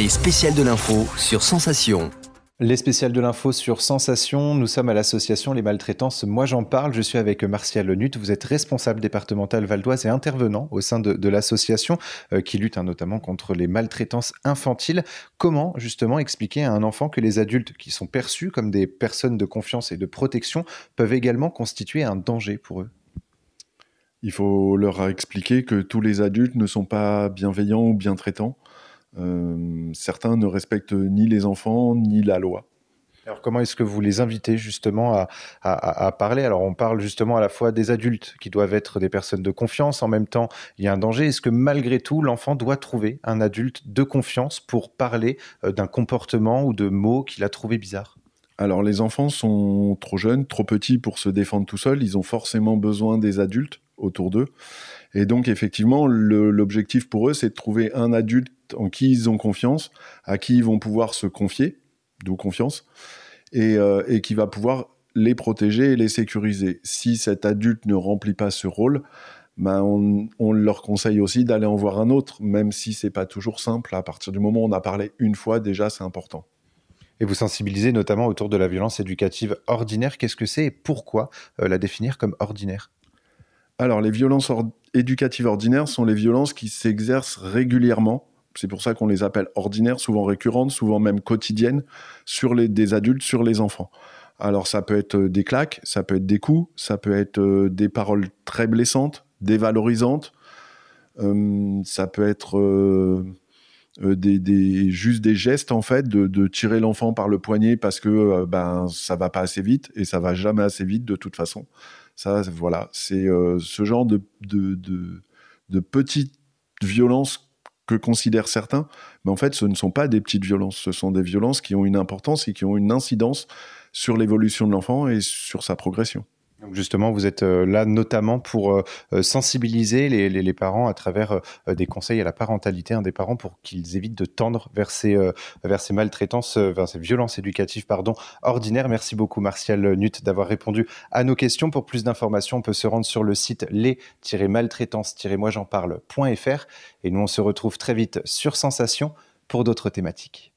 Les spéciales de l'info sur Sensation. Les spéciales de l'info sur Sensation, nous sommes à l'association Les Maltraitances Moi J'en Parle. Je suis avec Martial Nutt, vous êtes responsable départemental valdoise et intervenant au sein de l'association qui lutte notamment contre les maltraitances infantiles. Comment justement expliquer à un enfant que les adultes qui sont perçus comme des personnes de confiance et de protection peuvent également constituer un danger pour eux ? Il faut leur expliquer que tous les adultes ne sont pas bienveillants ou bien traitants. Certains ne respectent ni les enfants ni la loi. Alors comment est-ce que vous les invitez justement à parler ? Alors on parle justement à la fois des adultes qui doivent être des personnes de confiance, en même temps il y a un danger. Est-ce que malgré tout l'enfant doit trouver un adulte de confiance pour parler d'un comportement ou de mots qu'il a trouvé bizarres ? Alors les enfants sont trop jeunes, trop petits pour se défendre tout seuls, ils ont forcément besoin des adultes autour d'eux. Et donc effectivement, l'objectif pour eux, c'est de trouver un adulte en qui ils ont confiance, à qui ils vont pouvoir se confier, d'où confiance, et qui va pouvoir les protéger et les sécuriser. Si cet adulte ne remplit pas ce rôle, on leur conseille aussi d'aller en voir un autre, même si c'est pas toujours simple. À partir du moment où on a parlé une fois, déjà, c'est important. Et vous sensibilisez notamment autour de la violence éducative ordinaire. Qu'est-ce que c'est et pourquoi la définir comme ordinaire ? Alors, les violences éducatives ordinaires sont les violences qui s'exercent régulièrement. C'est pour ça qu'on les appelle ordinaires, souvent récurrentes, souvent même quotidiennes, sur des adultes, sur les enfants. Alors, ça peut être des claques, ça peut être des coups, ça peut être des paroles très blessantes, dévalorisantes. Ça peut être juste des gestes, en fait, de tirer l'enfant par le poignet parce que ça va pas assez vite, et ça va jamais assez vite de toute façon. Ça, voilà, c'est ce genre de petites violences que considèrent certains, mais en fait, ce ne sont pas des petites violences, ce sont des violences qui ont une importance et qui ont une incidence sur l'évolution de l'enfant et sur sa progression. Donc justement, vous êtes là notamment pour sensibiliser les parents à travers des conseils à la parentalité des parents pour qu'ils évitent de tendre vers ces maltraitances, vers ces violences éducatives ordinaires. Merci beaucoup Martial Nutt d'avoir répondu à nos questions. Pour plus d'informations, on peut se rendre sur le site les-maltraitances-moij'enparle.fr et nous on se retrouve très vite sur Sensation pour d'autres thématiques.